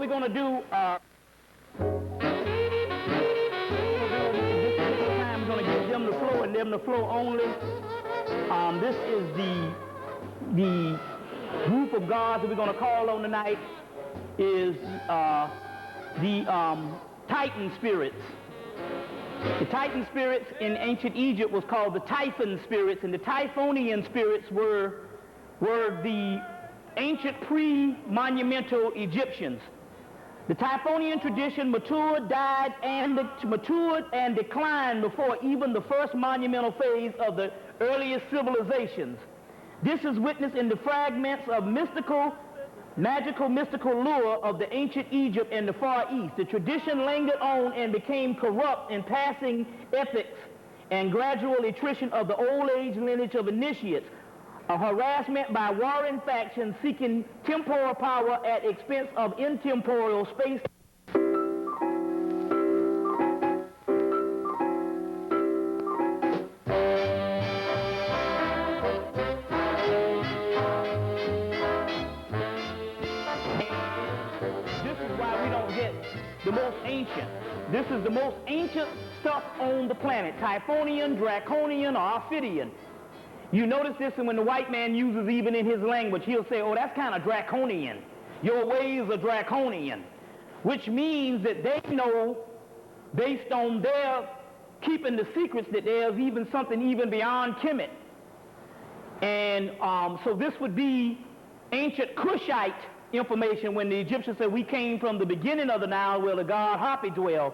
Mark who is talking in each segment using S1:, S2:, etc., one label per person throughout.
S1: we're going to do, we're going to give them the flow and them the flow only. This is the group of gods that we're going to call on tonight is the Titan spirits. The Titan spirits in ancient Egypt was called the Typhon spirits, and the Typhonian spirits were the ancient pre-monumental Egyptians. The Typhonian tradition matured and declined before even the first monumental phase of the earliest civilizations. This is witnessed in the fragments of mystical lure of the ancient Egypt and the Far East. The tradition lingered on and became corrupt in passing ethics and gradual attrition of the old age lineage of initiates, a harassment by warring factions seeking temporal power at expense of intemporal space. This is the most ancient stuff on the planet, Typhonian, Draconian, or Ophidian. You notice this, and when the white man uses even in his language, he'll say, oh, that's kind of draconian. Your ways are draconian, which means that they know, based on their keeping the secrets, that there's even something even beyond Hemmitt. And so this would be ancient Cushite information when the Egyptians said we came from the beginning of the Nile where the god Hapi dwelled.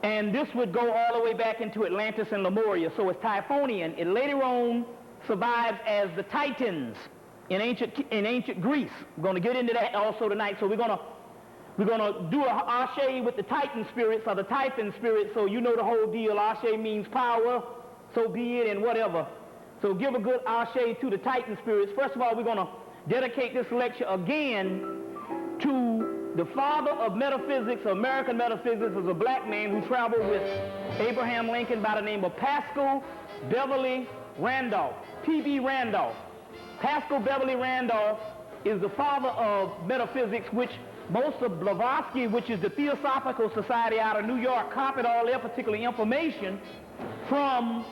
S1: And this would go all the way back into Atlantis and Lemuria. So it's Typhonian. It later on survives as the Titans in ancient Greece. We're going to get into that also tonight. So we're going to do a ashe with the Titan spirits or the Typhon spirits. So you know the whole deal. Ashe means power, so be it, and whatever. So give a good ashe to the Titan spirits. First of all, we're going to dedicate this lecture again to the father of metaphysics, American metaphysics, was a black man who traveled with Abraham Lincoln by the name of Pascal Beverly Randolph, P.B. Randolph. Pascal Beverly Randolph is the father of metaphysics, which most of Blavatsky, which is the Theosophical Society out of New York, copied all their particular information from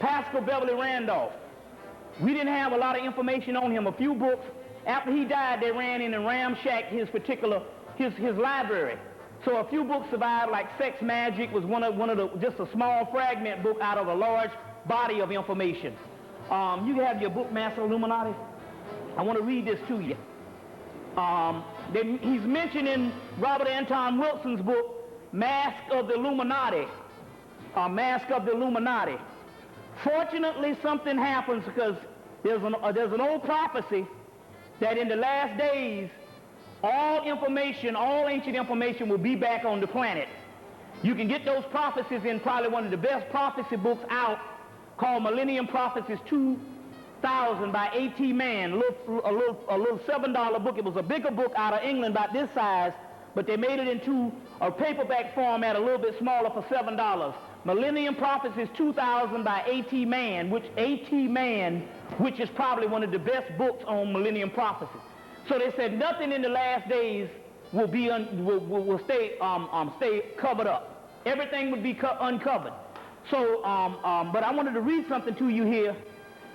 S1: Pascal Beverly Randolph. We didn't have a lot of information on him. A few books. After he died, they ran in and ramshacked his library. So a few books survived, like Sex Magic was one of the, just a small fragment book out of a large body of information. You have your book, Master Illuminati. I want to read this to you. He's mentioned in Robert Anton Wilson's book, Mask of the Illuminati. Mask of the Illuminati. Fortunately, something happens because there's an old prophecy that in the last days, all ancient information will be back on the planet. You can get those prophecies in probably one of the best prophecy books out called Millennium Prophecies 2000 by A.T. Mann, a little $7 book. It was a bigger book out of England about this size, but they made it into a paperback format a little bit smaller for $7. Millennium Prophecies 2000 by A.T. Mann, which is probably one of the best books on millennium prophecy. So they said nothing in the last days will stay covered up. Everything would be uncovered. So, but I wanted to read something to you here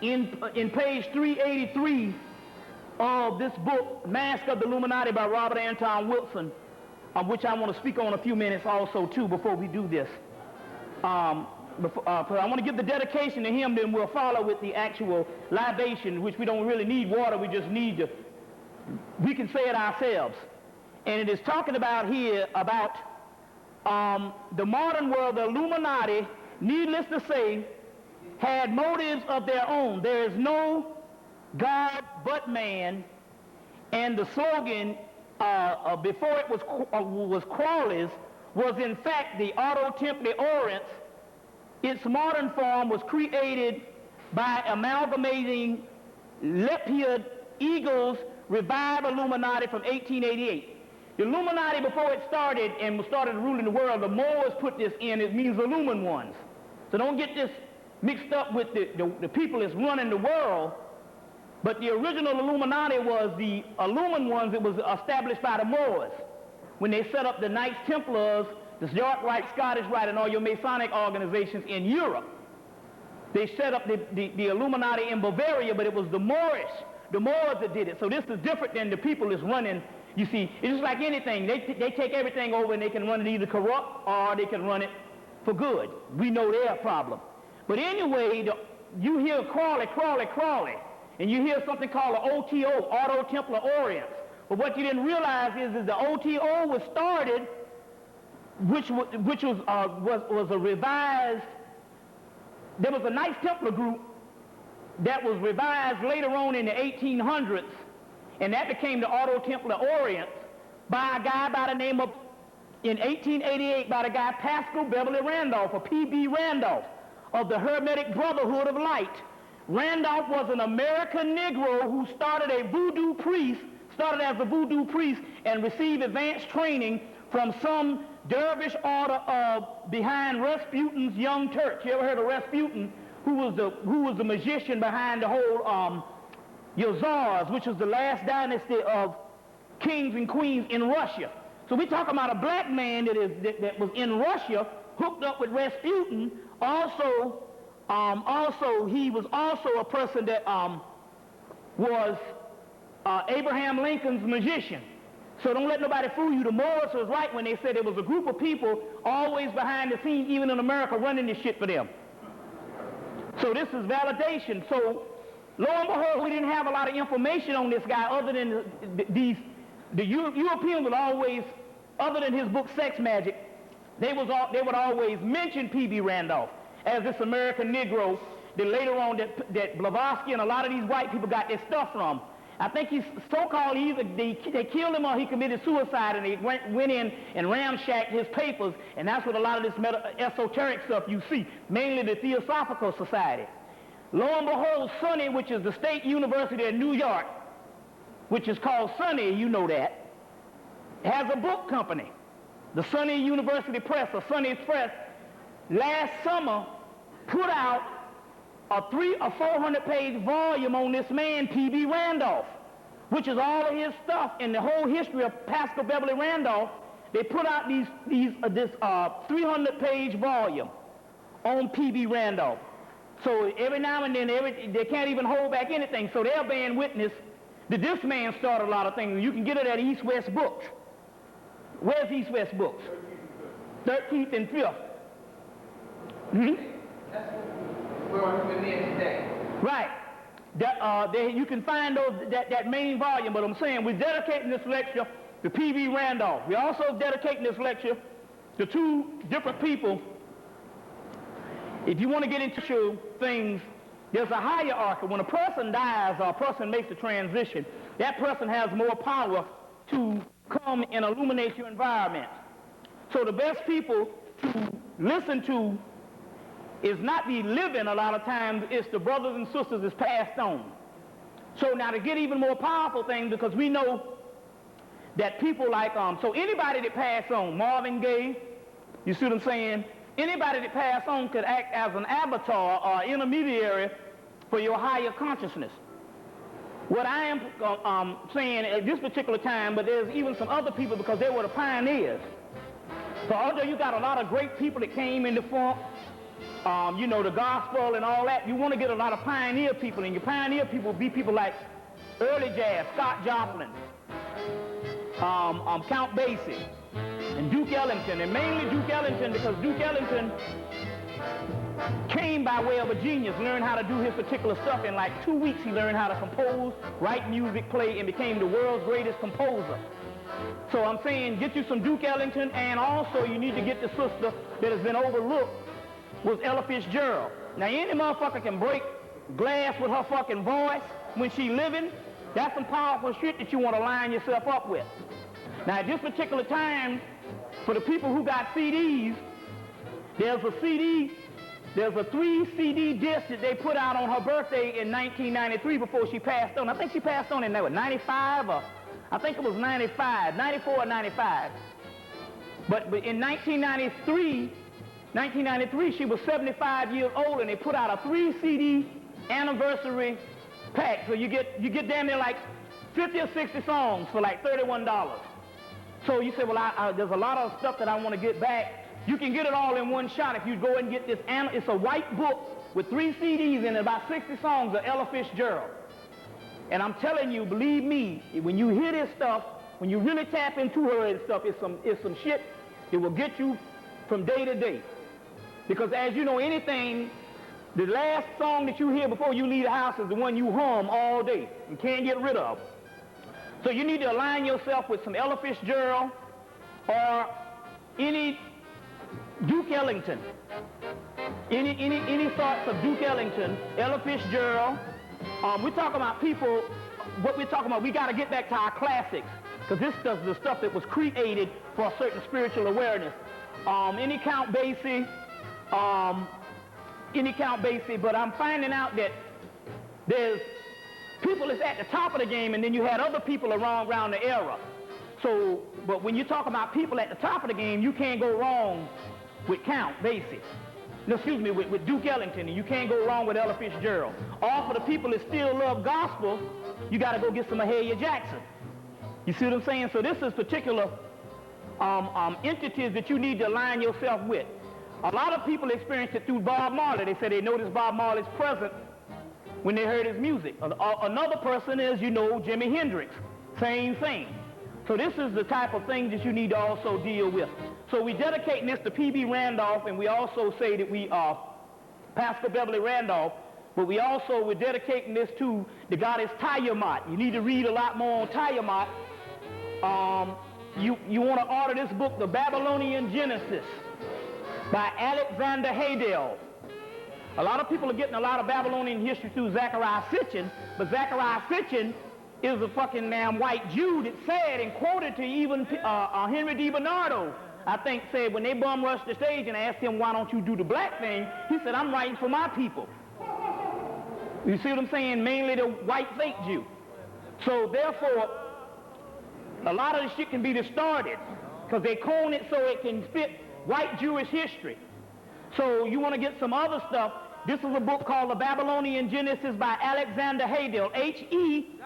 S1: in page 383 of this book, Mask of the Illuminati by Robert Anton Wilson, which I want to speak on a few minutes also too before we do this. I want to give the dedication to him, then we'll follow with the actual libation, which we don't really need water, we just need we can say it ourselves. And it is talking about here about the modern world. The Illuminati, needless to say, had motives of their own. There is no God but man, and the slogan before it was Crawley's was in fact the Auto Templi Oriens. Its modern form was created by amalgamating Lepid Eagle's Revived Illuminati from 1888. The Illuminati, before it started and started ruling the world, the Moors put this in, it means Illumined ones. So don't get this mixed up with the people that's running the world. But the original Illuminati was the Illumined ones. It was established by the Moors. when they set up the Knights Templars, the York Rite, Scottish Rite, and all your Masonic organizations in Europe. They set up the Illuminati in Bavaria, but it was the Moors that did it. So this is different than the people that's running. You see, it's just like anything. They take everything over and they can run it either corrupt or they can run it for good. We know their problem. But anyway, you hear Crawley, and you hear something called an OTO, Auto Templar Orients. But what you didn't realize is the OTO was started, which was a revised. There was a Knights Templar group that was revised later on in the 1800s, and that became the Auto Templar Orients by a guy by the name of, in 1888, by the guy Pascal Beverly Randolph, or P.B. Randolph, of the Hermetic Brotherhood of Light. Randolph was an American Negro who started as a voodoo priest, and received advanced training from some dervish order behind Rasputin's Young Turks. You ever heard of Rasputin, who was the magician behind the whole Yazars, which was the last dynasty of kings and queens in Russia. So we're talking about a black man that was in Russia, hooked up with Rasputin. Also, he was also a person that was Abraham Lincoln's magician. So don't let nobody fool you. The Moors was right when they said there was a group of people always behind the scenes, even in America, running this shit for them. So this is validation. So lo and behold, we didn't have a lot of information on this guy other than the Europeans would always, other than his book Sex Magic, they would always mention P.B. Randolph as this American Negro that later on that Blavatsky and a lot of these white people got their stuff from. I think he's so-called, they killed him or he committed suicide, and they went in and ramshacked his papers, and that's what a lot of this esoteric stuff you see, mainly the Theosophical Society. Lo and behold, SUNY, which is the State University of New York, which is called SUNY, you know that, has a book company. The SUNY University Press, or SUNY Press, last summer put out a 300- or 400-page volume on this man, P.B. Randolph, which is all of his stuff in the whole history of Pascal Beverly Randolph. They put out this 300-page volume on P.B. Randolph. So every now and then, they can't even hold back anything. So they're bearing witness that this man started a lot of things. You can get it at East West Books. Where's East West Books? 13th and 5th. Mm-hmm. Today. Right. You can find that main volume, but I'm saying we're dedicating this lecture to P.B. Randolph. We're also dedicating this lecture to two different people. If you want to get into things, there's a hierarchy. When a person dies or a person makes a transition, that person has more power to come and illuminate your environment. So the best people to listen to is not the living a lot of times, it's the brothers and sisters that's passed on. So now to get even more powerful things, because we know that people like, so anybody that passed on, Marvin Gaye, you see what I'm saying? Anybody that passed on could act as an avatar or intermediary for your higher consciousness. What I am saying at this particular time, but there's even some other people because they were the pioneers. So although you got a lot of great people that came in the funk, you know, the gospel and all that, you want to get a lot of pioneer people, and your pioneer people be people like early jazz, Scott Joplin, Count Basie, and Duke Ellington, and mainly Duke Ellington because Duke Ellington came by way of a genius, learned how to do his particular stuff. In like 2 weeks he learned how to compose, write music, play, and became the world's greatest composer. So I'm saying get you some Duke Ellington, and also you need to get the sister that has been overlooked, was Ella Fitzgerald. Now any motherfucker can break glass with her fucking voice when she living. That's some powerful shit that you want to line yourself up with. Now at this particular time, for the people who got CDs, there's a 3 CD disc that they put out on her birthday in 1993 before she passed on. I think she passed on in 95, or I think it was 95, 94 or 95. But in 1993, she was 75 years old, and they put out a 3 CD anniversary pack. So you get damn near like 50 or 60 songs for like $31. So you say, well, there's a lot of stuff that I want to get back. You can get it all in one shot if you go and get this. It's a white book with 3 CDs in it, about 60 songs of Ella Fitzgerald. And I'm telling you, believe me, when you hear this stuff, when you really tap into her and stuff, it's some shit that will get you from day to day. Because as you know, anything, the last song that you hear before you leave the house is the one you hum all day and can't get rid of. So you need to align yourself with some Ella Fitzgerald or any Duke Ellington. Any sorts of Duke Ellington, Ella Fitzgerald. We're talking about people, what we're talking about, we got to get back to our classics, because this is the stuff that was created for a certain spiritual awareness. Any Count Basie, but I'm finding out that there's people that's at the top of the game, and then you had other people around the era. So, but when you talk about people at the top of the game, you can't go wrong with Count Basie. No, excuse me, with Duke Ellington, and you can't go wrong with Ella Fitzgerald. All for the people that still love gospel, you got to go get some Mahalia Jackson. You see what I'm saying? So this is particular entities that you need to align yourself with. A lot of people experience it through Bob Marley. They say they noticed Bob Marley's presence when they heard his music. Another person is, you know, Jimi Hendrix. Same thing. So this is the type of thing that you need to also deal with. So we're dedicating this to P.B. Randolph, and we also say that we are Pastor Beverly Randolph, but we're dedicating this to the goddess Tiamat. You need to read a lot more on Tiamat. You want to order this book, The Babylonian Genesis, by Alexander Haydel. A lot of people are getting a lot of Babylonian history through Zechariah Sitchin, but Zechariah Sitchin is a fucking damn white Jew that said and quoted to even Henry D. Bernardo, I think, said when they bum rushed the stage and asked him, why don't you do the black thing? He said, I'm writing for my people. You see what I'm saying? Mainly the white fake Jew. So therefore, a lot of the shit can be distorted because they clone it so it can fit white Jewish history. So you want to get some other stuff. This is a book called The Babylonian Genesis by Alexander Haydel, H-E-I-D-E-L,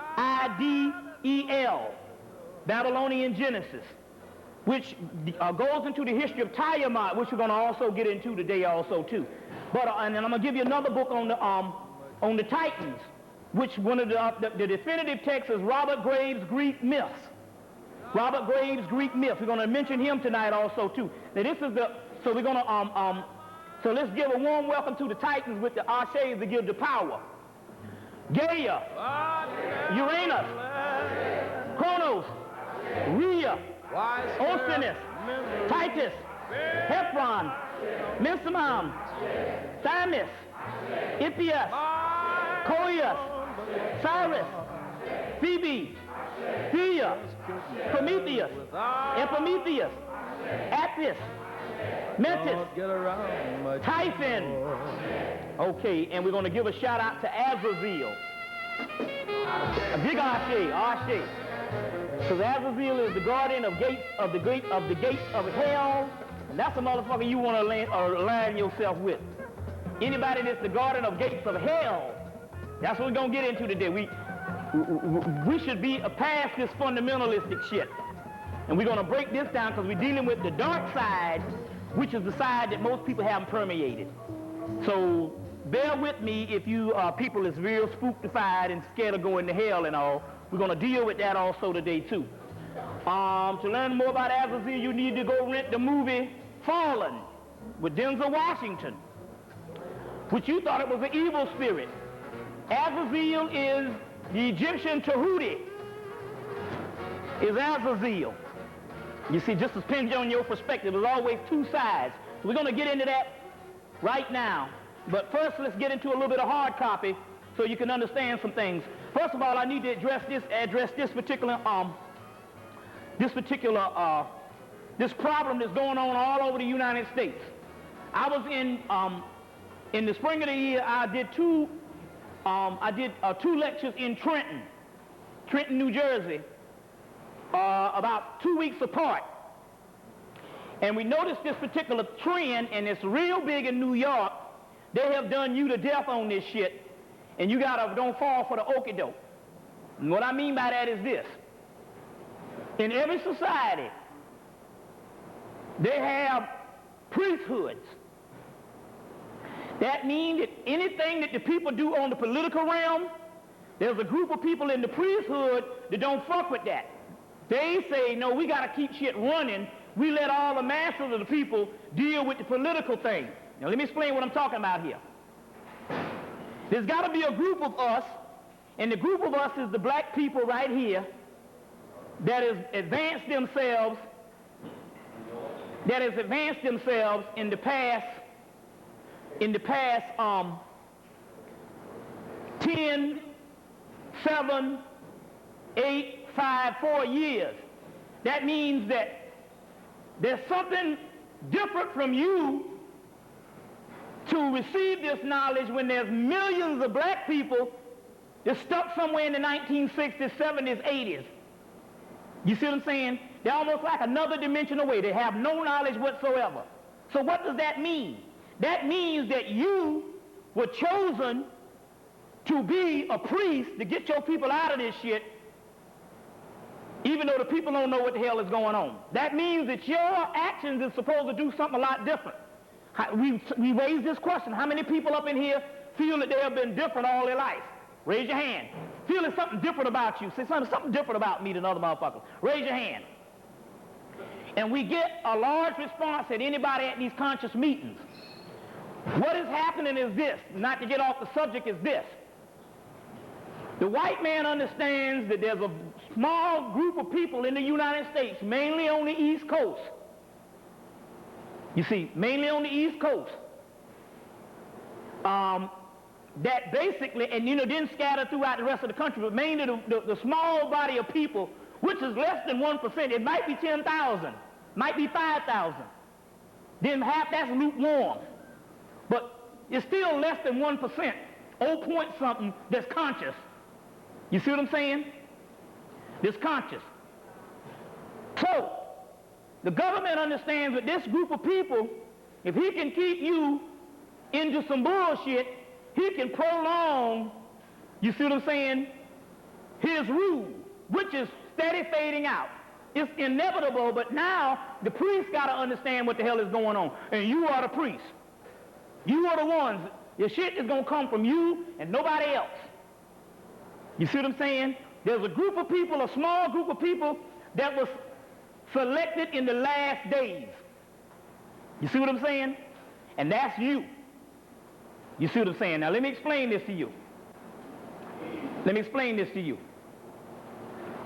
S1: Babylonian Genesis, which goes into the history of Tiamat, which we're going to also get into today also too. But and then I'm going to give you another book on the Titans, which one of the definitive text is Robert Graves' Greek Myths. Robert Graves' Greek Myths. We're going to mention him tonight also too. Now this is so we're going to so let's give a warm welcome to the Titans with the Ashes to give the power. Gaia, Uranus, Kronos, Rhea, Osinus, Titus, Hepron, Misamam, Thymus, Ippias, Coius, Cyrus, Phoebe, Thea, Prometheus, Epimetheus, Apis, Metis, Typhon. Okay, and we're going to give a shout out to Azazel. A big Ashe. Because Azazel is the guardian of the gates of hell, and that's a motherfucker you want to align yourself with. Anybody that's the guardian of gates of hell, that's what we're going to get into today. We should be past this fundamentalistic shit. And we're going to break this down because we're dealing with the dark side, which is the side that most people haven't permeated. So bear with me if you people is real spooktified and scared of going to hell and all. We're going to deal with that also today too. To learn more about Azazel, you need to go rent the movie Fallen with Denzel Washington, which you thought it was an evil spirit. Azazel is the Egyptian Tahuti, is Azazel. You see, just depends on your perspective. There's always two sides. So we're going to get into that right now. But first, let's get into a little bit of hard copy so you can understand some things. First of all, I need to address this particular this problem that's going on all over the United States. I was in the spring of the year. I did two lectures in Trenton, New Jersey, about 2 weeks apart. And we noticed this particular trend, and it's real big in New York. They have done you to death on this shit, and you don't fall for the okie doke. And what I mean by that is this. In every society, They have priesthoods. That means that anything that the people do on the political realm, there's a group of people in the priesthood that don't fuck with that. They say, no, we got to keep shit running. We let all the masses of the people deal with the political thing. Now let me explain what I'm talking about here. There's got to be a group of us, and the group of us is the black people right here that has advanced themselves in the past 10, 7, 8, 5, 4 years. That means that there's something different from you to receive this knowledge when there's millions of black people that's stuck somewhere in the 1960s, 70s, 80s. You see what I'm saying? They're almost like another dimension away. They have no knowledge whatsoever. So what does that mean? That means that you were chosen to be a priest to get your people out of this shit, even though the people don't know what the hell is going on. That means that your actions is supposed to do something a lot different. We raised this question. How many people up in here feel that they have been different all their life? Raise your hand. Feeling something different about you. Say something different about me than other motherfuckers. Raise your hand. And we get a large response at anybody at these conscious meetings. What is happening is this, not to get off the subject, is this. The white man understands that there's a small group of people in the United States, mainly on the East Coast. You see, mainly on the East Coast, that basically, and then scatter throughout the rest of the country, but mainly the small body of people, which is less than 1%. It might be 10,000, might be 5,000. Then half that's lukewarm. But it's still less than 1%, 0 point something that's conscious. You see what I'm saying? That's conscious. So, the government understands that this group of people, if he can keep you into some bullshit, he can prolong, you see what I'm saying, his rule, which is steady fading out. It's inevitable, but now the priests got to understand what the hell is going on. And you are the priests. You are the ones. Your shit is going to come from you and nobody else. You see what I'm saying? There's a group of people, a small group of people that was selected in the last days. You see what I'm saying? And that's you. You see what I'm saying? Now let me explain this to you.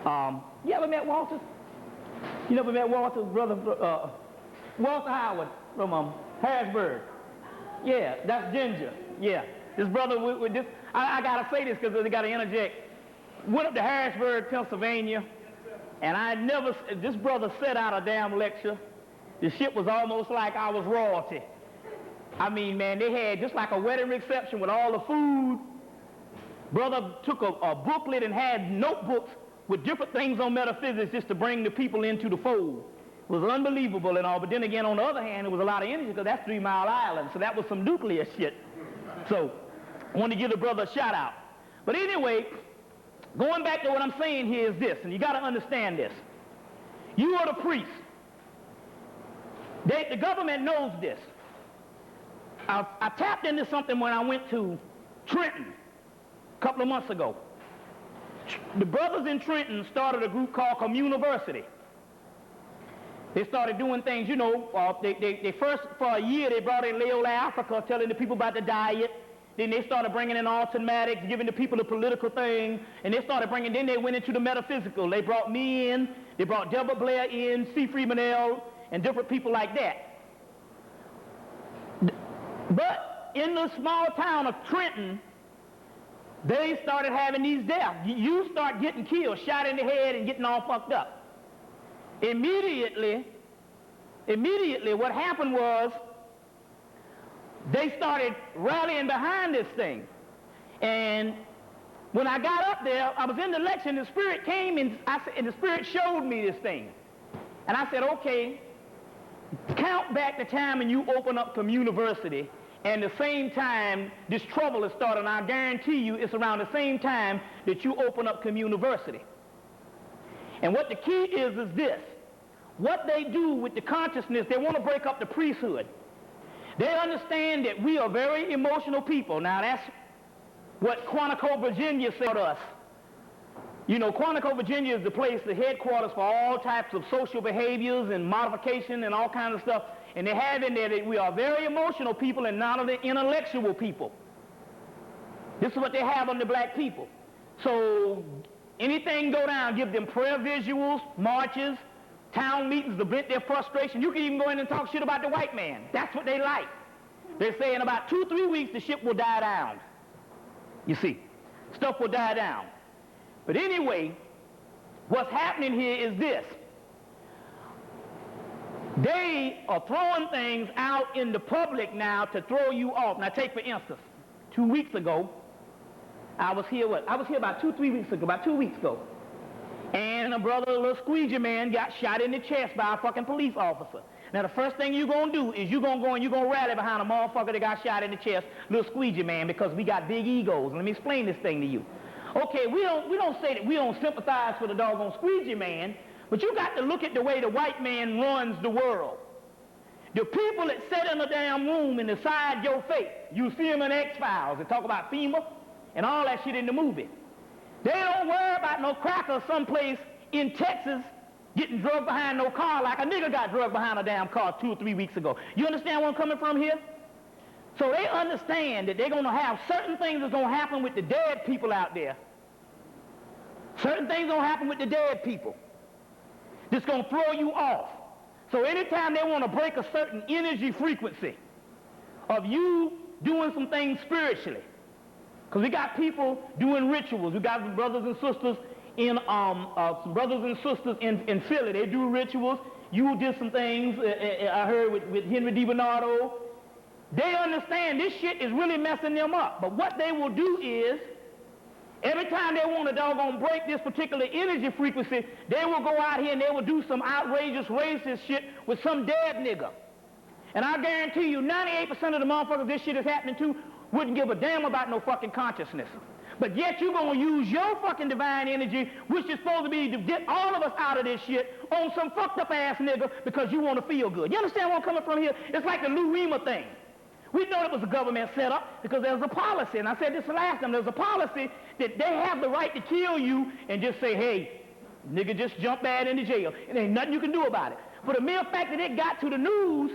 S1: You ever met Walter? You never met Walter, brother? Walter Howard from Harrisburg. Yeah, that's Ginger. Yeah. This brother with this, I gotta say this because I gotta interject. Went up to Harrisburg, Pennsylvania, and this brother set out a damn lecture. The shit was almost like I was royalty. I mean, man, they had just like a wedding reception with all the food. Brother took a booklet and had notebooks with different things on metaphysics just to bring the people into the fold. It was unbelievable and all, but then again, on the other hand, it was a lot of energy because that's 3 Mile Island, so that was some nuclear shit. So, I want to give the brother a shout out. But anyway, going back to what I'm saying here is this, and you got to understand this. You are the priest. The government knows this. I tapped into something when I went to Trenton a couple of months ago. The brothers in Trenton started a group called Communiversity. They started doing things, they first, for a year, they brought in Laola Africa, telling the people about the diet. Then they started bringing in automatics, giving the people the political thing. And then they went into the metaphysical. They brought me in, they brought Deborah Blair in, C. Freeman L., and different people like that. But in the small town of Trenton, they started having these deaths. You start getting killed, shot in the head and getting all fucked up. Immediately, what happened was they started rallying behind this thing. And when I got up there, I was in the lecture, and the Spirit came, and the Spirit showed me this thing. And I said, okay, count back the time and you open up Communiversity, and the same time this trouble is starting. I guarantee you it's around the same time that you open up Communiversity. And what the key is this. what they do with the consciousness, they want to break up the priesthood. They understand that we are very emotional people. Now that's what Quantico, Virginia said to us. You know, Quantico, Virginia is the place, the headquarters for all types of social behaviors and modification and all kinds of stuff. And they have in there that we are very emotional people and not the intellectual people. This is what they have on the black people. So anything go down, give them prayer visuals, marches, town meetings to vent their frustration. You can even go in and talk shit about the white man. That's what they like. They say in about 2-3 weeks the shit will die down. You see, stuff will die down. But anyway, what's happening here is this. They are throwing things out in the public now to throw you off. Now take for instance, 2 weeks ago, I was here about 2 weeks ago. And a brother, a little squeegee man, got shot in the chest by a fucking police officer. Now the first thing you're going to do is you're going to go and you're going to rally behind a motherfucker that got shot in the chest, little squeegee man, because we got big egos. Let me explain this thing to you. Okay, we don't say that we don't sympathize for the doggone squeegee man, but you got to look at the way the white man runs the world. The people that sit in a damn room and decide your fate, you see them in X-Files. They talk about FEMA and all that shit in the movie. They don't worry about no cracker someplace in Texas getting drugged behind no car like a nigga got drugged behind a damn car 2 or 3 weeks ago. You understand where I'm coming from here? So they understand that they're going to have certain things that's going to happen with the dead people out there. Certain things going to happen with the dead people that's going to throw you off. So anytime they want to break a certain energy frequency of you doing some things spiritually, because we got people doing rituals. We got brothers and sisters in in Philly. They do rituals. You did some things. I heard with Henry DiBernardo. They understand this shit is really messing them up. But what they will do is, every time they want to doggone break this particular energy frequency, they will go out here and they will do some outrageous racist shit with some dead nigga. And I guarantee you, 98% of the motherfuckers this shit is happening to wouldn't give a damn about no fucking consciousness. But yet you're going to use your fucking divine energy, which is supposed to be to get all of us out of this shit, on some fucked up ass nigga because you want to feel good. You understand where I'm coming from here? It's like the Lou Reema thing. We know it was a government setup because there's a policy, and I said this last time, there's a policy that they have the right to kill you and just say, hey, nigga, just jump bad into jail. It ain't nothing you can do about it. For the mere fact that it got to the news,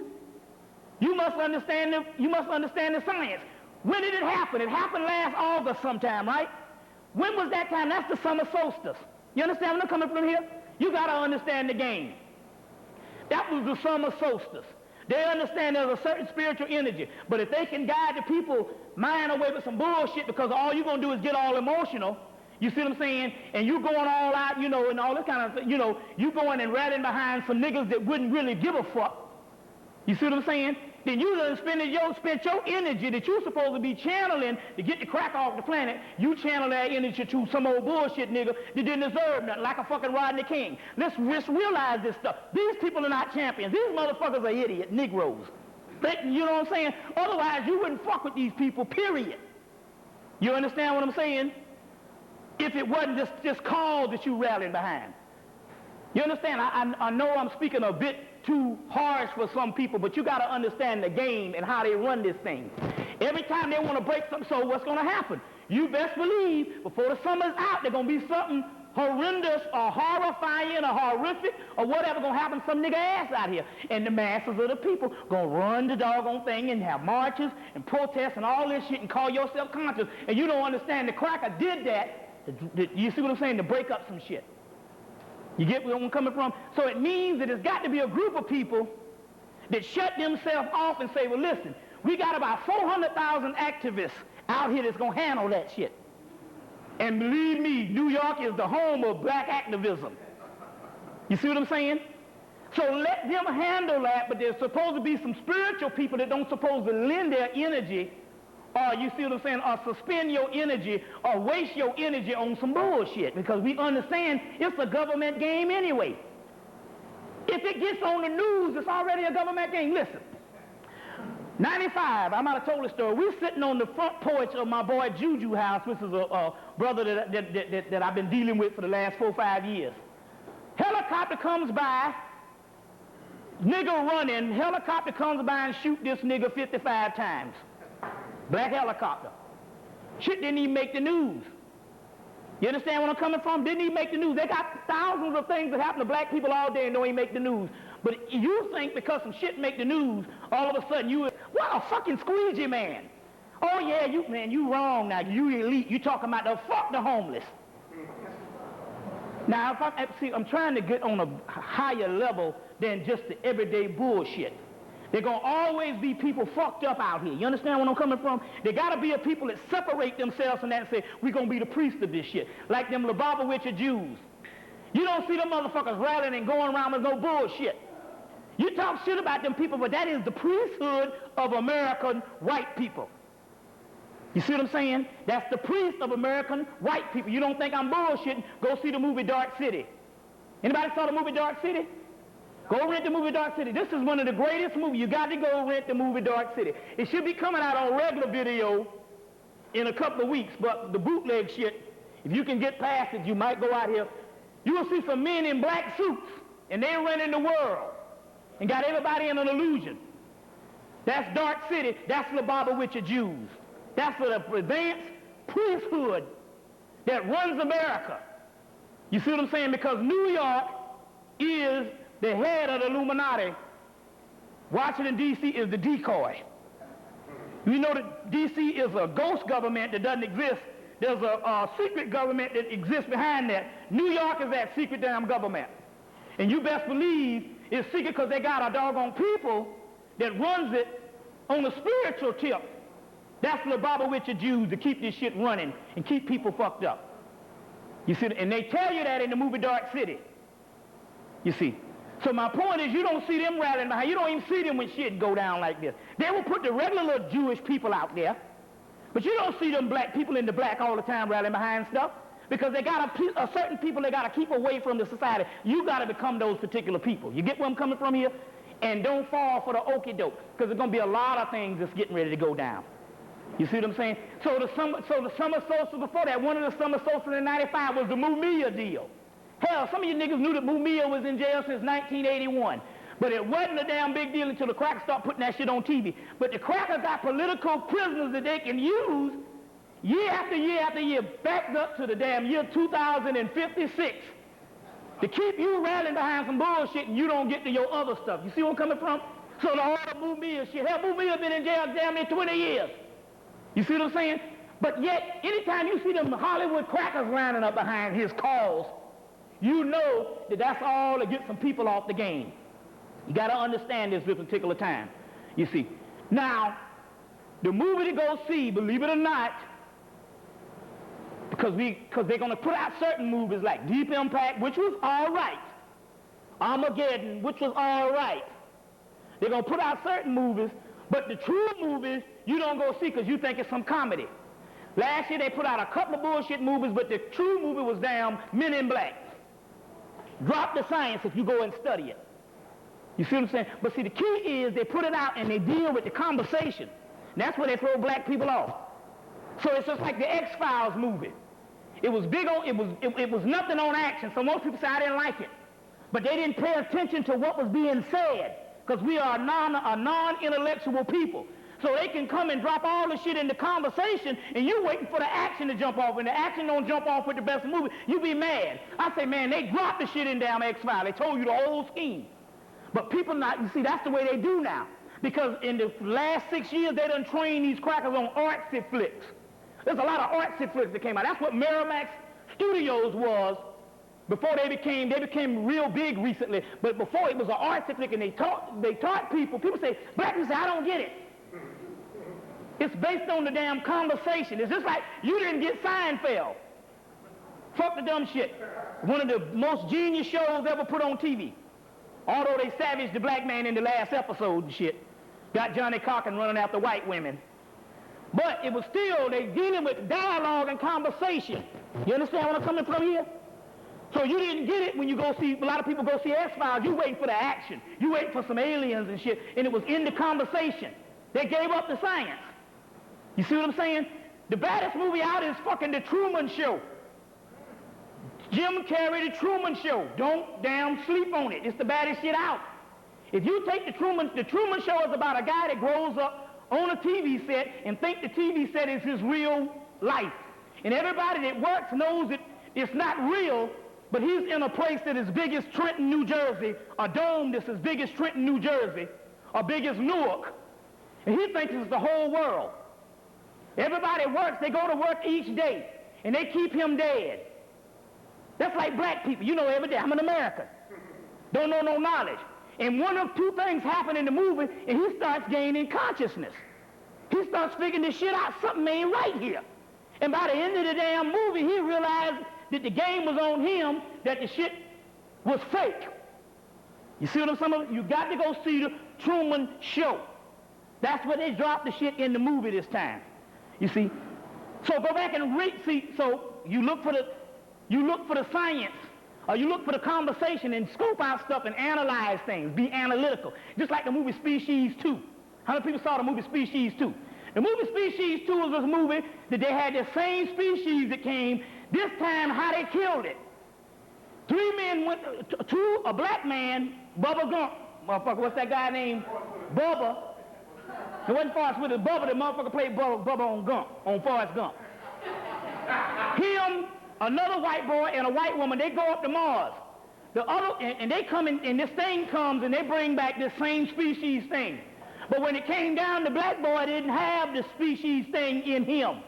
S1: you must understand the science. When did it happen? It happened last August sometime, right? When was that time? That's the summer solstice. You understand where I'm coming from here? You got to understand the game. That was the summer solstice. They understand there's a certain spiritual energy. But if they can guide the people mind away with some bullshit because all you're going to do is get all emotional, you see what I'm saying? And you going all out, you know, and all this kind of, you know, you going and rallying behind some niggas that wouldn't really give a fuck. You see what I'm saying? Then you done spent your energy that you're supposed to be channeling to get the crack off the planet. You channel that energy to some old bullshit nigga that didn't deserve nothing, like a fucking Rodney King. Let's realize this stuff. These people are not champions. These motherfuckers are idiot Negroes. You know what I'm saying? Otherwise, you wouldn't fuck with these people, period. You understand what I'm saying? If it wasn't this cause that you rallying behind. You understand? I know I'm speaking a bit too harsh for some people, but you got to understand the game and how they run this thing. Every time they want to break something, so what's going to happen? You best believe before the summer's out, there's going to be something horrendous or horrifying or horrific or whatever going to happen to some nigga ass out here. And the masses of the people going to run the doggone thing and have marches and protests and all this shit and call yourself conscious. And you don't understand the cracker did that. You see what I'm saying? To break up some shit. You get where I'm coming from? So it means that there's got to be a group of people that shut themselves off and say, well, listen, we got about 400,000 activists out here that's going to handle that shit. And believe me, New York is the home of black activism. You see what I'm saying? So let them handle that, but there's supposed to be some spiritual people that don't supposed to lend their energy, or you see what I'm saying, or suspend your energy, or waste your energy on some bullshit, because we understand it's a government game anyway. If it gets on the news, it's already a government game. Listen, 95, I might have told the story, we're sitting on the front porch of my boy Juju house, which is a brother that I've been dealing with for the last 4 or 5 years. Helicopter comes by, Nigga running, helicopter comes by and shoot this nigga 55 times. Black helicopter. Shit didn't even make the news. You understand where I'm coming from? Didn't even make the news. They got thousands of things that happen to black people all day and don't even make the news. But you think because some shit make the news, all of a sudden you, what a fucking squeegee man. Oh yeah, you wrong now. You elite. You talking about fuck the homeless. Now, I'm trying to get on a higher level than just the everyday bullshit. There going to always be people fucked up out here. You understand where I'm coming from? There got to be a people that separate themselves from that and say, we're going to be the priest of this shit. Like them Lubavitcher Jews. You don't see them motherfuckers rallying and going around with no bullshit. You talk shit about them people, but that is the priesthood of American white people. You see what I'm saying? That's the priest of American white people. You don't think I'm bullshitting? Go see the movie Dark City. Anybody saw the movie Dark City? Go rent the movie Dark City. This is one of the greatest movies. You got to go rent the movie Dark City. It should be coming out on regular video in a couple of weeks, but the bootleg shit, if you can get past it, you might go out here. You will see some men in black suits, and they're running the world and got everybody in an illusion. That's Dark City. That's the Lubavitcher Jews. That's the advanced priesthood that runs America. You see what I'm saying? Because New York is the head of the Illuminati. Washington, D.C. is the decoy. You know that D.C. is a ghost government that doesn't exist. There's a secret government that exists behind that. New York is that secret damn government. And you best believe it's secret because they got a doggone people that runs it on a spiritual tip. That's the Lubavitcher Jews to keep this shit running and keep people fucked up. You see, and they tell you that in the movie Dark City. You see. So my point is, you don't see them rallying behind. You don't even see them when shit go down like this. They will put the regular little Jewish people out there, but you don't see them black people in the black all the time rallying behind stuff because they got a certain people they got to keep away from the society. You got to become those particular people. You get where I'm coming from here? And don't fall for the okie doke because there's going to be a lot of things that's getting ready to go down. You see what I'm saying? So the summer solstice before that, one of the summer solstices in 95 was the Mumia deal. Hell, some of you niggas knew that Mumia was in jail since 1981. But it wasn't a damn big deal until the crackers started putting that shit on TV. But the crackers got political prisoners that they can use year after year after year, backed up to the damn year 2056 to keep you rallying behind some bullshit and you don't get to your other stuff. You see where I'm coming from? So the whole Mumia shit. Hell, Mumia been in jail damn near 20 years. You see what I'm saying? But yet, anytime you see them Hollywood crackers lining up behind his cause, you know that that's all to get some people off the game. You got to understand this particular time. You see. Now, the movie to go see, believe it or not, because they're going to put out certain movies like Deep Impact, which was all right. Armageddon, which was all right. They're going to put out certain movies, but the true movies you don't go see because you think it's some comedy. Last year they put out a couple of bullshit movies, but the true movie was damn Men in Black. Drop the science if you go and study it. You see what I'm saying? But see, the key is they put it out and they deal with the conversation. And that's where they throw black people off. So it's just like the X-Files movie. It was big on, it was nothing on action, so most people say I didn't like it. But they didn't pay attention to what was being said because we are a non-intellectual people. So they can come and drop all the shit in the conversation and you waiting for the action to jump off. And the action don't jump off with the best movie, you be mad. I say, man, they dropped the shit in damn X-Files. They told you the whole scheme. But people not, you see, that's the way they do now. Because in the last 6 years, they done trained these crackers on artsy flicks. There's a lot of artsy flicks that came out. That's what Miramax Studios was before they became real big recently. But before it was an artsy flick and they taught people say, black people say, I don't get it. It's based on the damn conversation. It's just like you didn't get Seinfeld. Fuck the dumb shit. One of the most genius shows ever put on TV. Although they savaged the black man in the last episode and shit. Got Johnny Cochran running after white women. But it was still, they dealing with dialogue and conversation. You understand where I'm coming from here? So you didn't get it when you go see, a lot of people go see X-Files, you waiting for the action. You waiting for some aliens and shit, and it was in the conversation. They gave up the science. You see what I'm saying? The baddest movie out is fucking The Truman Show. Jim Carrey, The Truman Show. Don't damn sleep on it. It's the baddest shit out. If you take the Truman Show is about a guy that grows up on a TV set and think the TV set is his real life. And everybody that works knows that it's not real, but he's in a place that is big as Trenton, New Jersey, a dome that's as big as Trenton, New Jersey, or big as Newark. And he thinks it's the whole world. Everybody works, they go to work each day, and they keep him dead. That's like black people. You know every day, I'm an American. Don't know no knowledge. And one of two things happen in the movie, and he starts gaining consciousness. He starts figuring this shit out. Something ain't right here. And by the end of the damn movie, he realized that the game was on him, that the shit was fake. You see what I'm saying? You got to go see the Truman Show. That's where they dropped the shit in the movie this time. You see? So go back and read. See, so you look for the science, or you look for the conversation and scope out stuff and analyze things. Be analytical. Just like the movie Species 2. How many people saw the movie Species 2? The movie Species 2 was this movie that they had the same species that came, this time how they killed it. Three men went, a black man, Bubba Gump, motherfucker, what's that guy named? Bubba. It wasn't Forrest with it, Bubba, the motherfucker played Bubba on Forrest Gump. Him, another white boy, and a white woman, they go up to Mars. The other, and they come in, and this thing comes, and they bring back this same species thing. But when it came down, the black boy didn't have the species thing in him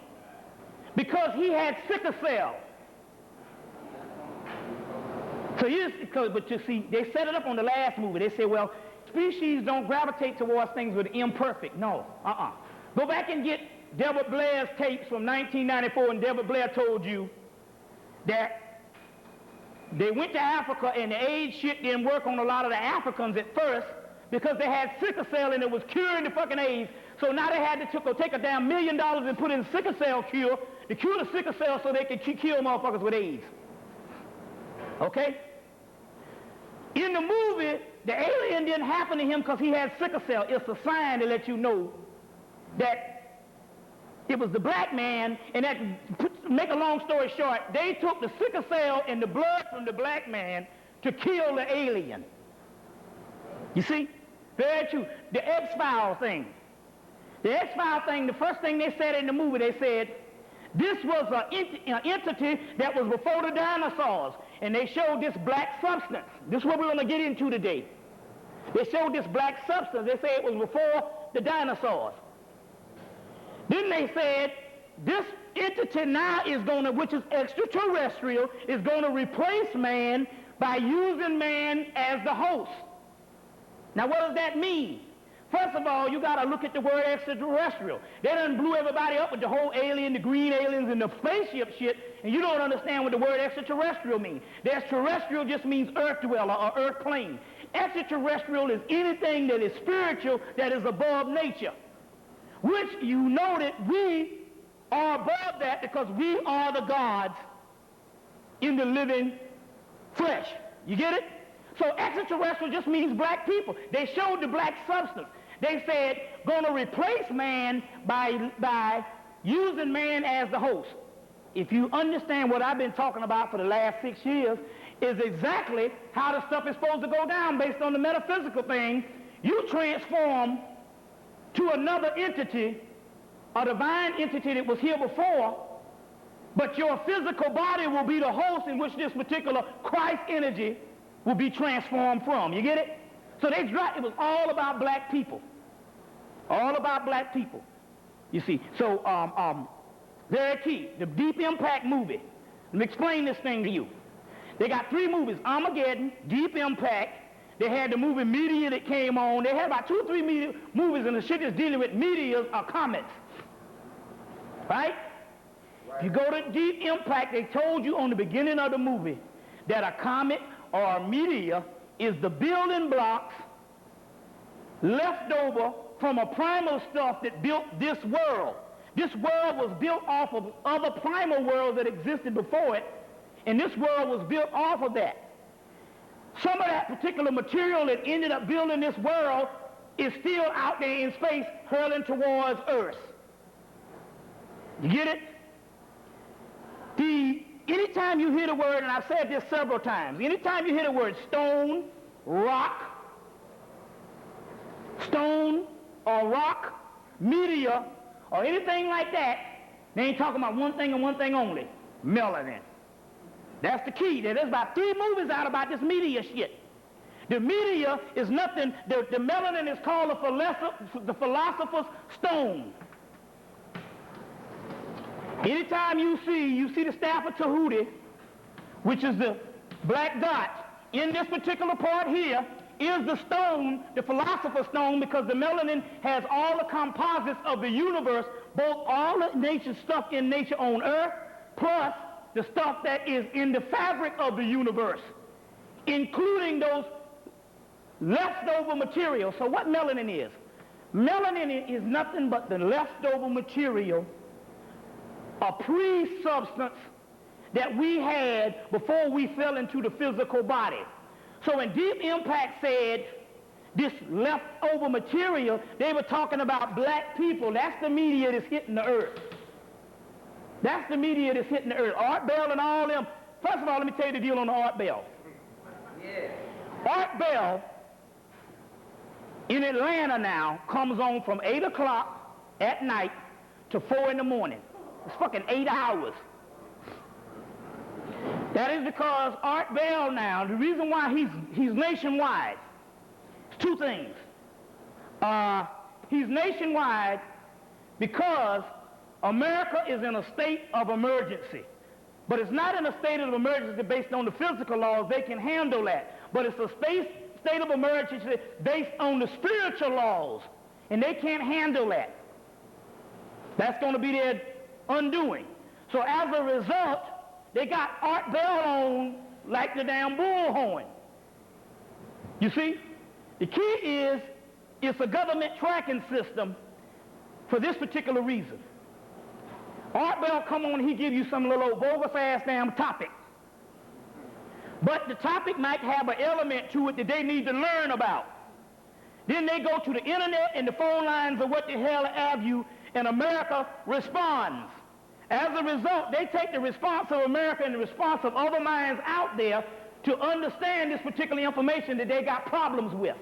S1: because he had sickle cell. So but you see, they set it up on the last movie. They said, well, species don't gravitate towards things with imperfect. No, Go back and get Delbert Blair's tapes from 1994, and Delbert Blair told you that they went to Africa and the AIDS shit didn't work on a lot of the Africans at first, because they had sickle cell and it was curing the fucking AIDS. So now they had to take a damn $1 million and put in sickle cell cure to cure the sickle cell so they could kill motherfuckers with AIDS. Okay? In the movie, the alien didn't happen to him because he had sickle cell. It's a sign to let you know that it was the black man, and that, make a long story short, they took the sickle cell and the blood from the black man to kill the alien. You see? Very true. The X-File thing. The X-File thing, the first thing they said in the movie, they said, this was an entity that was before the dinosaurs. And they showed this black substance. This is what we're going to get into today. They showed this black substance. They said it was before the dinosaurs. Then they said, this entity now is going to, which is extraterrestrial, is going to replace man by using man as the host. Now, what does that mean? First of all, you got to look at the word extraterrestrial. They done blew everybody up with the whole alien, the green aliens, and the spaceship shit, and you don't understand what the word extraterrestrial means. The extraterrestrial just means earth dweller or earth plane. Extraterrestrial is anything that is spiritual, that is above nature, which you know that we are above that because we are the gods in the living flesh. You get it? So extraterrestrial just means black people. They showed the black substance. They said, going to replace man by using man as the host. If you understand what I've been talking about for the last 6 years, is exactly how the stuff is supposed to go down based on the metaphysical thing. You transform to another entity, a divine entity that was here before, but your physical body will be the host in which this particular Christ energy will be transformed from. You get it? So it was all about black people. All about black people. You see, so very key, the Deep Impact movie. Let me explain this thing to you. They got 3 movies, Armageddon, Deep Impact. They had the movie Meteor that came on. They had about 2 or 3 movies, and the shit is dealing with meteors or comets. Right? If you go to Deep Impact, they told you on the beginning of the movie that a comet or a meteor is the building blocks left over from a primal stuff that built this world. This world was built off of other primal worlds that existed before it, and this world was built off of that. Some of that particular material that ended up building this world is still out there in space hurling towards Earth. You get it? Anytime you hear the word, and I've said this several times, anytime you hear the word stone, rock, stone or rock, meteor, or anything like that, they ain't talking about one thing and one thing only, melanin. That's the key. There's about 3 movies out about this meteor shit. The meteor is nothing, the melanin is called the philosopher's stone. Anytime you see the staff of Tahuti, which is the black dot, in this particular part here is the stone, the philosopher's stone, because the melanin has all the composites of the universe, both all the nature stuff in nature on earth, plus the stuff that is in the fabric of the universe, including those leftover material. So what melanin is? Melanin is nothing but the leftover material, a pre-substance that we had before we fell into the physical body. So when Deep Impact said this leftover material, they were talking about black people. That's the media that's hitting the earth. That's the media that's hitting the earth. Art Bell and all them. First of all, let me tell you the deal on the Art Bell. Yeah. Art Bell in Atlanta now comes on from 8 o'clock at night to 4 in the morning. It's fucking 8 hours. That is because Art Bell now, the reason why he's nationwide, it's 2 things. He's nationwide because America is in a state of emergency. But it's not in a state of emergency based on the physical laws. They can handle that. But it's a state of emergency based on the spiritual laws. And they can't handle that. That's going to be their undoing. So as a result, they got Art Bell on like the damn bullhorn. You see? The key is it's a government tracking system for this particular reason. Art Bell come on and he give you some little old bogus ass damn topic. But the topic might have an element to it that they need to learn about. Then they go to the internet and the phone lines or what the hell have you, and America responds. As a result, they take the response of America and the response of other minds out there to understand this particular information that they got problems with.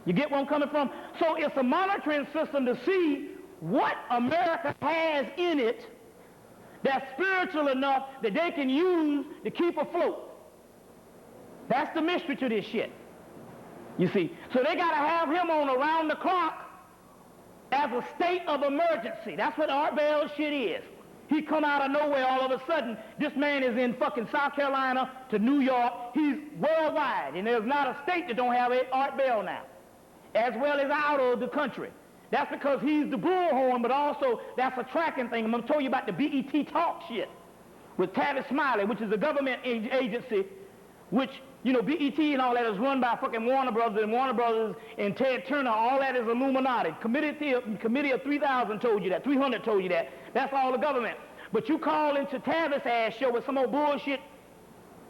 S1: You get where I'm coming from? So it's a monitoring system to see what America has in it that's spiritual enough that they can use to keep afloat. That's the mystery to this shit. You see? So they got to have him on around the clock as a state of emergency. That's what Art Bell shit is. He come out of nowhere all of a sudden. This man is in fucking South Carolina to New York. He's worldwide, and there's not a state that don't have Art Bell now, as well as out of the country. That's because he's the bullhorn, but also that's a tracking thing. I'm going to tell you about the BET Talk shit with Tavis Smiley, which is a government agency, which, you know, BET and all that is run by fucking Warner Brothers and Ted Turner. All that is Illuminati. Committee of 3,000 told you that. 300 told you that. That's all the government. But you call into Tavis ass show with some old bullshit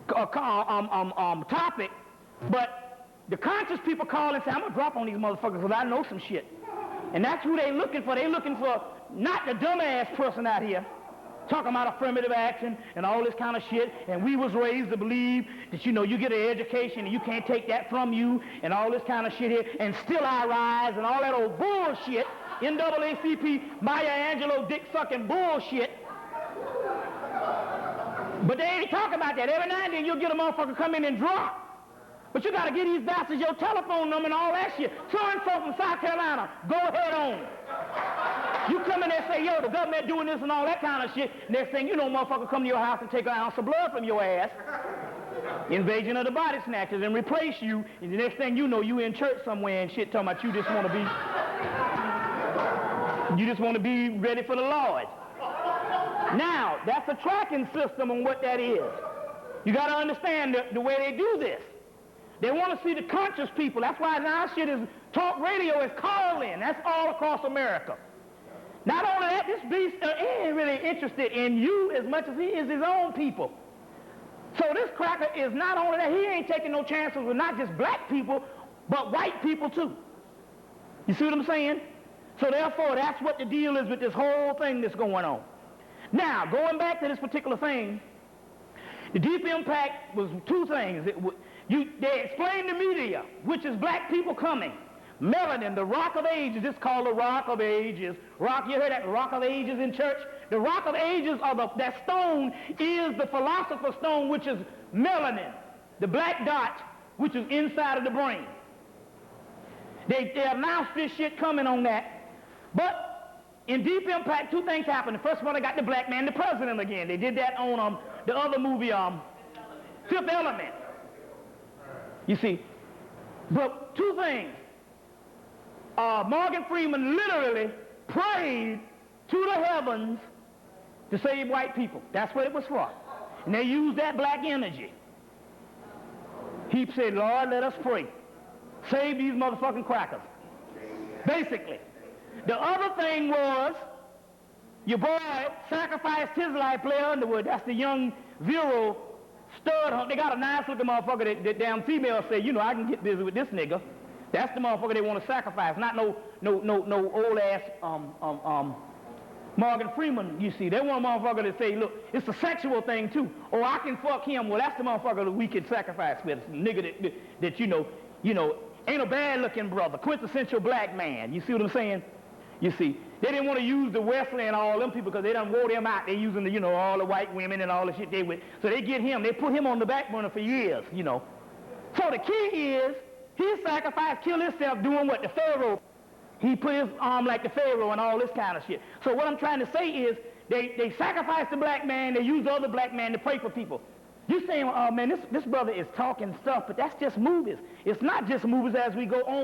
S1: topic, but the conscious people call and say, I'm going to drop on these motherfuckers because I know some shit. And that's who they looking for. They looking for not the dumbass person out here talking about affirmative action and all this kind of shit, and we was raised to believe that, you know, you get an education and you can't take that from you and all this kind of shit here, and still I rise and all that old bullshit, NAACP, Maya Angelou, dick-sucking bullshit. But they ain't talking about that. Every now and then you'll get a motherfucker come in and drop. But you got to get these bastards your telephone number and all that shit. So-and-so from South Carolina, go ahead on. You come in there and say, yo, the government doing this and all that kind of shit. Next thing you know, motherfucker come to your house and take an ounce of blood from your ass. Invasion of the body snatchers, and replace you. And the next thing you know, you in church somewhere and shit talking about you just want to be ready for the Lord. Now, that's a tracking system on what that is. You got to understand the way they do this. They want to see the conscious people. That's why now shit is talk radio is call-in. That's all across America. Not only that, this beast ain't really interested in you as much as he is his own people. So this cracker is not only that, he ain't taking no chances with not just black people, but white people too. You see what I'm saying? So therefore, that's what the deal is with this whole thing that's going on. Now, going back to this particular thing, the Deep Impact was 2 things. They explained the media, which is black people coming. Melanin, the rock of ages. It's called the rock of ages. Rock, you heard that? Rock of ages in church? The rock of ages, that stone is the philosopher's stone, which is melanin, the black dot, which is inside of the brain. They announced this shit coming on that. But in Deep Impact, two things happened. The first one, they got the black man, the president again. They did that on the other movie, Fifth Element. You see. But two things. Morgan Freeman literally prayed to the heavens to save white people. That's what it was for. And they used that black energy. He said, Lord, let us pray. Save these motherfucking crackers. Basically. The other thing was, your boy sacrificed his life, Blair Underwood. That's the young, virile stud hunter. They got a nice looking motherfucker that damn females say, you know, I can get busy with this nigga. That's the motherfucker they want to sacrifice, not no old ass Morgan Freeman, you see. They want a motherfucker to say, look, it's a sexual thing too. Oh, I can fuck him. Well, that's the motherfucker that we can sacrifice with. Nigga that you know, ain't a bad looking brother, quintessential black man. You see what I'm saying? You see, they didn't want to use the Wesley and all them people because they done wore them out. They using the, all the white women and all the shit they with. So they get him. They put him on the back burner for years, So the key is, he sacrificed, killed himself doing what? The Pharaoh. He put his arm like the Pharaoh and all this kind of shit. So what I'm trying to say is, they sacrificed the black man, they used the other black man to pray for people. You saying, oh man, this brother is talking stuff, but that's just movies. It's not just movies as we go on.